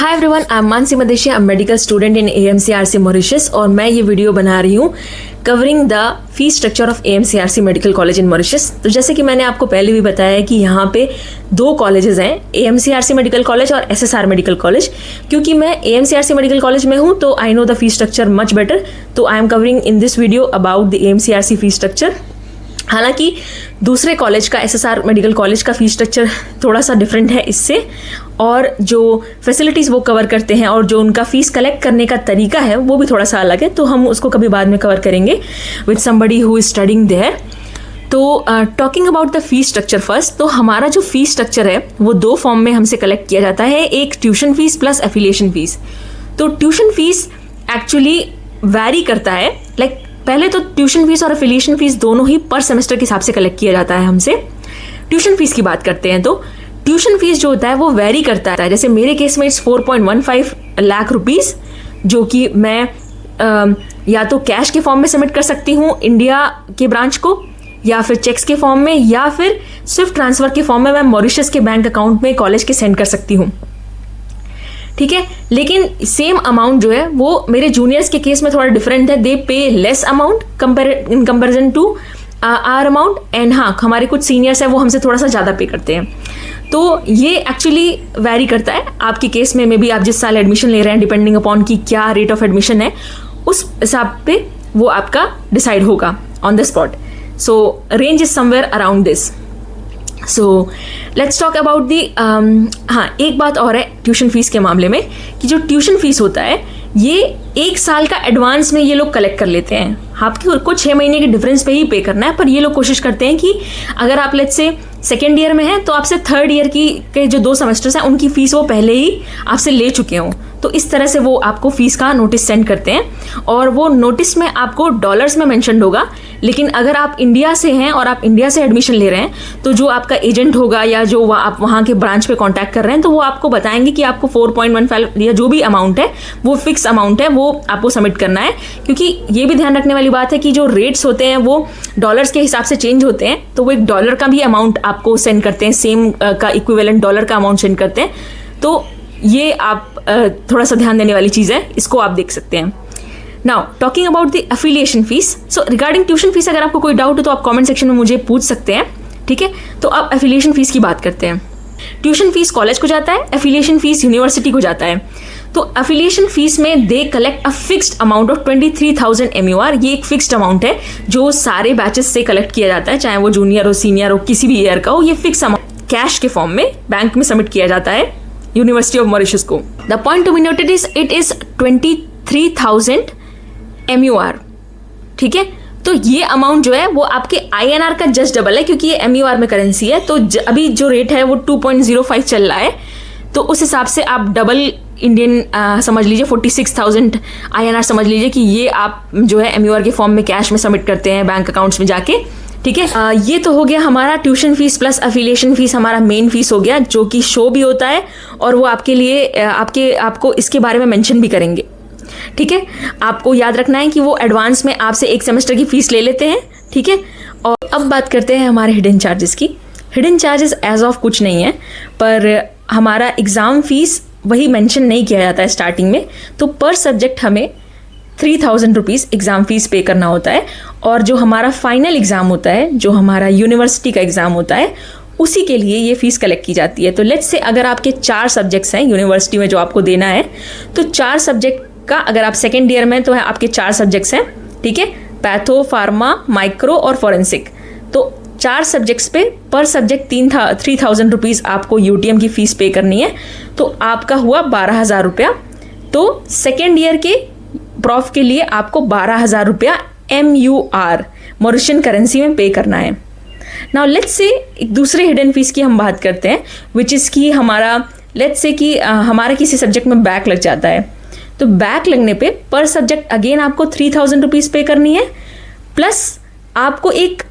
Hi everyone, I am Mansi Madhesi, I am medical student in AMCRC Mauritius और मैं ये video बना रही हूँ covering the fees structure of AMCRC medical college in Mauritius. तो जैसे कि मैंने आपको पहले भी बताया है कि यहाँ पे दो कॉलेजेस हैं, AMCRC मेडिकल कॉलेज और SSR मेडिकल कॉलेज। क्योंकि मैं AMCRC मेडिकल कॉलेज में हूँ तो I know the fees structure much better, तो I am covering in this video about the AMCRC fees structure. हालांकि दूसरे कॉलेज का SSR मेडिकल कॉलेज का फीस स्ट्रक्चर थोड़ा सा डिफरेंट है इससे, और जो फैसिलिटीज़ वो कवर करते हैं और जो उनका फ़ीस कलेक्ट करने का तरीका है वो भी थोड़ा सा अलग है। तो हम उसको कभी बाद में कवर करेंगे with somebody who is studying there. तो talking about the fees structure first, तो हमारा जो फीस स्ट्रक्चर है वो दो फॉर्म में हमसे कलेक्ट किया जाता है, एक tuition fees plus affiliation fees. तो ट्यूशन फीस एक्चुअली वैरी करता है, लाइक पहले तो ट्यूशन फीस और एफिलिएशन फीस दोनों ही पर सेमेस्टर के हिसाब से कलेक्ट किया जाता है हमसे। ट्यूशन फीस की बात करते हैं तो ट्यूशन फीस जो होता है वो वैरी करता है। जैसे मेरे केस में इट्स 4.15 लाख रुपीज़, जो कि मैं या तो कैश के फॉर्म में सबमिट कर सकती हूँ इंडिया के ब्रांच को, या फिर चेक्स के फॉर्म में, या फिर स्विफ्ट ट्रांसफ़र के फॉर्म में मैं मॉरिशस के बैंक अकाउंट में कॉलेज के सेंड कर सकती हूँ। ठीक है, लेकिन सेम अमाउंट जो है वो मेरे जूनियर्स के केस में थोड़ा डिफरेंट है। They pay less amount in comparison to our amount, and हाँ हमारे कुछ सीनियर्स हैं वो हमसे थोड़ा सा ज़्यादा पे करते हैं। तो ये एक्चुअली वैरी करता है आपके केस में भी, आप जिस साल एडमिशन ले रहे हैं डिपेंडिंग अपॉन कि क्या रेट ऑफ एडमिशन है उस हिसाब पे वो आपका डिसाइड होगा on the spot. So range is somewhere around this. So let's talk about the हाँ, एक बात और है ट्यूशन फीस के मामले में कि जो ट्यूशन फीस होता है ये एक साल का एडवांस में ये लोग कलेक्ट कर लेते हैं। आपको कुछ 6 महीने के डिफरेंस पे ही पे करना है, पर ये लोग कोशिश करते हैं कि अगर आप लेट्स से सेकेंड ईयर में हैं तो आपसे थर्ड ईयर के जो 2 सेमेस्टर्स हैं उनकी फीस वो पहले ही आपसे ले चुके हों। तो इस तरह से वो आपको फीस का नोटिस सेंड करते हैं, और वो नोटिस में आपको डॉलर्स में मेंशन होगा। लेकिन अगर आप इंडिया से हैं और आप इंडिया से एडमिशन ले रहे हैं तो जो आपका एजेंट होगा या जो आप वहाँ के ब्रांच पे कांटेक्ट कर रहे हैं तो वो आपको बताएंगे कि आपको 4.15 या जो भी अमाउंट है वो फिक्स अमाउंट है, वो आपको सबमिट करना है। क्योंकि ये भी ध्यान रखने वाली बात है कि जो रेट्स होते हैं वो डॉलर्स के हिसाब से चेंज होते हैं, तो वो एक डॉलर का भी अमाउंट आपको सेंड करते हैं, सेम का इक्विवेलेंट डॉलर का अमाउंट सेंड करते हैं। तो ये आप थोड़ा सा ध्यान देने वाली चीज़ है, इसको आप देख सकते हैं। Now talking about the affiliation fees, so regarding tuition fees अगर आपको कोई डाउट हो तो आप कमेंट सेक्शन में मुझे पूछ सकते हैं। ठीक है, तो अब एफिलिएशन फीस की बात करते हैं। ट्यूशन फीस कॉलेज को जाता है, एफिलिएशन फीस यूनिवर्सिटी को जाता है। तो एफिलिएशन फीस में they collect a fixed amount of 23,000 MUR। ये एक फिक्स्ड अमाउंट है जो सारे बैचेस से कलेक्ट किया जाता है, चाहे वो जूनियर हो, सीनियर हो, किसी भी ईयर का हो। ये फिक्स अमाउंट कैश के फॉर्म में बैंक में सबमिट किया जाता है यूनिवर्सिटी ऑफ मॉरिशस को। The point to be noted is it is 23,000 MUR। ठीक है, तो ये अमाउंट जो है वो आपके INR का जस्ट डबल है, क्योंकि ये MUR में करेंसी है। तो अभी जो रेट है वो 2.05 चल रहा है, तो उस हिसाब से आप डबल इंडियन समझ लीजिए, 46,000 INR समझ लीजिए कि ये आप जो है MUR के फॉर्म में कैश में सबमिट करते हैं बैंक अकाउंट्स में जाके। ठीक है, ये तो हो गया हमारा tuition fees plus affiliation fees, हमारा मेन फीस हो गया, जो कि शो भी होता है और वो आपके लिए आपको इसके बारे में मेंशन भी करेंगे। ठीक है, आपको याद रखना है कि वो एडवांस में आपसे एक सेमेस्टर की फीस ले लेते हैं। ठीक है, और अब बात करते हैं हमारे हिडन चार्जेस की। हिडन चार्जेस एज ऑफ कुछ नहीं है, पर हमारा एग्ज़ाम फीस वही मेंशन नहीं किया जाता है स्टार्टिंग में। तो पर सब्जेक्ट हमें 3,000 रुपीज़ एग्ज़ाम फीस पे करना होता है, और जो हमारा फाइनल एग्ज़ाम होता है, जो हमारा यूनिवर्सिटी का एग्ज़ाम होता है, उसी के लिए ये फ़ीस कलेक्ट की जाती है। तो लेट्स से अगर आपके 4 सब्जेक्ट्स हैं यूनिवर्सिटी में जो आपको देना है, तो 4 सब्जेक्ट का, अगर आप सेकेंड ईयर में तो है आपके 4 सब्जेक्ट्स हैं। ठीक है, पैथो, फार्मा, माइक्रो और फॉरेंसिक। तो 4 सब्जेक्ट्स पे पर सब्जेक्ट 3,000 रुपीज़ आपको UTM की फ़ीस पे करनी है। तो आपका हुआ 12,000 रुपया। तो सेकेंड ईयर के प्रॉफ के लिए आपको 12,000 रुपया MUR मॉरिशियन करेंसी में पे करना है। नाउ लेट्स से एक दूसरे हिडन फीस की हम बात करते हैं, विच इज़ कि हमारा लेट्स से कि हमारे किसी सब्जेक्ट में बैक लग जाता है, तो बैक लगने पे पर सब्जेक्ट अगेन आपको 3,000 रुपीज़ पे करनी है, प्लस आपको एक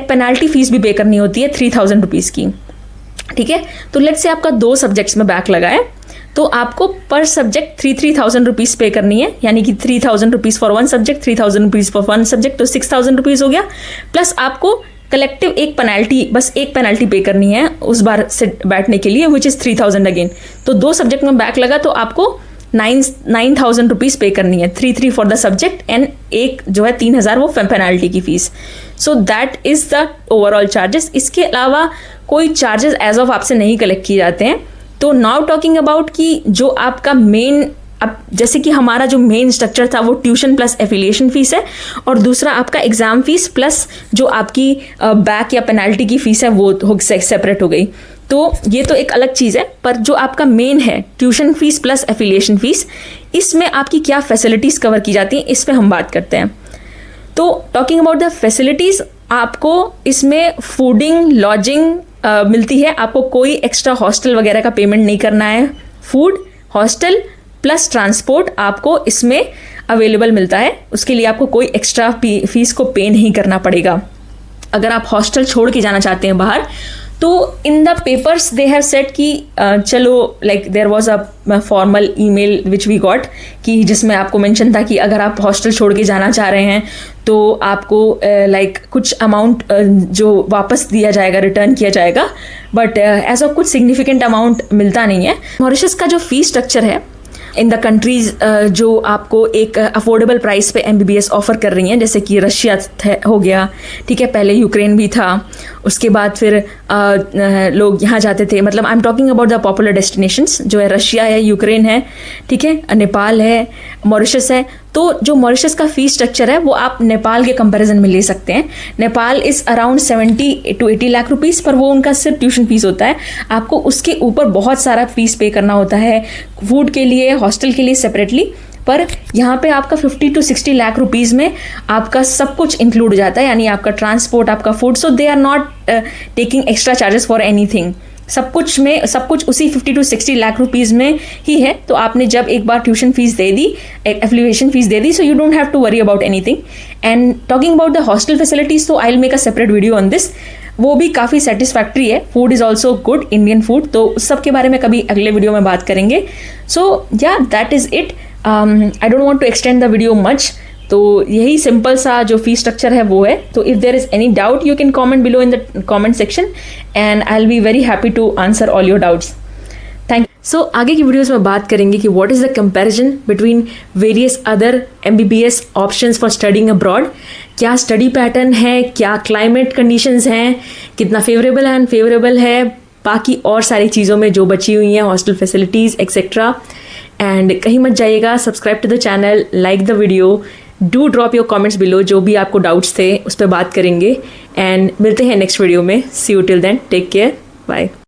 पेनाल्टी फीस भी पे करनी होती है 3,000 रुपीज़ की। ठीक है, तो लेट्स से आपका 2 सब्जेक्ट्स में बैक लगा है, तो आपको पर सब्जेक्ट 3,000 रुपीज़ पे करनी है, यानी कि 3,000 rupees for 1 subject, 3,000 rupees for 1 subject, तो 6,000 रुपीज़ हो गया। प्लस आपको कलेक्टिव एक पेनल्टी, बस एक पेनल्टी पे करनी है उस बार से बैठने के लिए, विच इज़ 3000 अगेन। तो 2 सब्जेक्ट में बैक लगा तो आपको 9,000 रुपीज़ पे करनी है, 3 फॉर द सब्जेक्ट एंड एक जो है 3,000 वो पेनल्टी की fees. So that is the overall charges. इसके अलावा कोई चार्जेस एज ऑफ आपसे नहीं कलेक्ट किए जाते हैं। तो नाउ टॉकिंग अबाउट कि जो आपका मेन, अब जैसे कि हमारा जो मेन स्ट्रक्चर था वो ट्यूशन प्लस एफिलिएशन फीस है, और दूसरा आपका एग्जाम फीस प्लस जो आपकी बैक या पेनल्टी की फीस है वो सेपरेट हो गई। तो ये तो एक अलग चीज़ है, पर जो आपका मेन है tuition fees plus affiliation fees, इसमें आपकी क्या फैसिलिटीज़ कवर की जाती हैं इस पर हम बात करते हैं। तो टॉकिंग अबाउट द फैसिलिटीज़, आपको इसमें फूडिंग लॉजिंग मिलती है, आपको कोई एक्स्ट्रा हॉस्टल वगैरह का पेमेंट नहीं करना है। फूड, हॉस्टल प्लस ट्रांसपोर्ट आपको इसमें अवेलेबल मिलता है, उसके लिए आपको कोई एक्स्ट्रा फीस को पे नहीं करना पड़ेगा। अगर आप हॉस्टल छोड़ के जाना चाहते हैं बाहर, तो in the papers they have said कि चलो like there was a formal email which we got कि जिसमें आपको मेंशन था कि अगर आप हॉस्टल छोड़ के जाना चाह रहे हैं तो आपको लाइक कुछ अमाउंट जो वापस दिया जाएगा, रिटर्न किया जाएगा, बट ऐसा कुछ सिग्निफिकेंट अमाउंट मिलता नहीं है। मॉरिशस का जो फीस स्ट्रक्चर है इन द कंट्रीज़ जो आपको एक अफोर्डेबल प्राइस पे MBBS ऑफ़र कर रही हैं, जैसे कि रशिया हो गया, ठीक है, पहले यूक्रेन भी था, उसके बाद फिर लोग यहाँ जाते थे। मतलब I am talking about the popular destinations, जो है रशिया है, यूक्रेन है, ठीक है, नेपाल है, मॉरिशस है। तो जो मॉरिशस का फ़ीस स्ट्रक्चर है वो आप नेपाल के कंपैरिजन में ले सकते हैं। Nepal is around 70 to 80 lakh rupees, पर वो उनका सिर्फ ट्यूशन फीस होता है। आपको उसके ऊपर बहुत सारा फीस पे करना होता है, फूड के लिए, हॉस्टल के लिए सेपरेटली। पर यहाँ पे आपका 50 to 60 लाख रुपीज़ में आपका सब कुछ इंक्लूड हो जाता है, यानी आपका ट्रांसपोर्ट, आपका food. So they are not taking extra charges for anything. सब कुछ उसी 50 to 60 लाख रुपीज़ में ही है। तो आपने जब एक बार ट्यूशन फीस दे दी, एफिलिएशन फीस दे दी, so you don't have to worry about anything. And talking about the hostel facilities, तो I will make a separate video on this. वो भी काफ़ी सेटिस्फैक्ट्री है। Food is also good, Indian food, तो उस सब के बारे में कभी अगले वीडियो में बात करेंगे। सो या that is it. I don't want to extend the video much. तो यही सिंपल सा जो फीस स्ट्रक्चर है वो है। तो if there is any doubt you can comment below in the comment section and I will be very happy to answer all your doubts. Thank. So आगे की वीडियोस में बात करेंगे कि what is the comparison between various other MBBS options for studying abroad. क्या study pattern है, क्या climate conditions हैं, कितना फेवरेबल है, अनफेवरेबल है, बाकी और सारी चीज़ों में जो बची हुई हैं, हॉस्टल फैसिलिटीज़ एक्सेट्रा। एंड कहीं मत जाइएगा, subscribe to the channel, like the video, do drop your comments below, जो भी आपको डाउट्स थे उस पर बात करेंगे। एंड मिलते हैं नेक्स्ट वीडियो में। See you till then, take care, bye.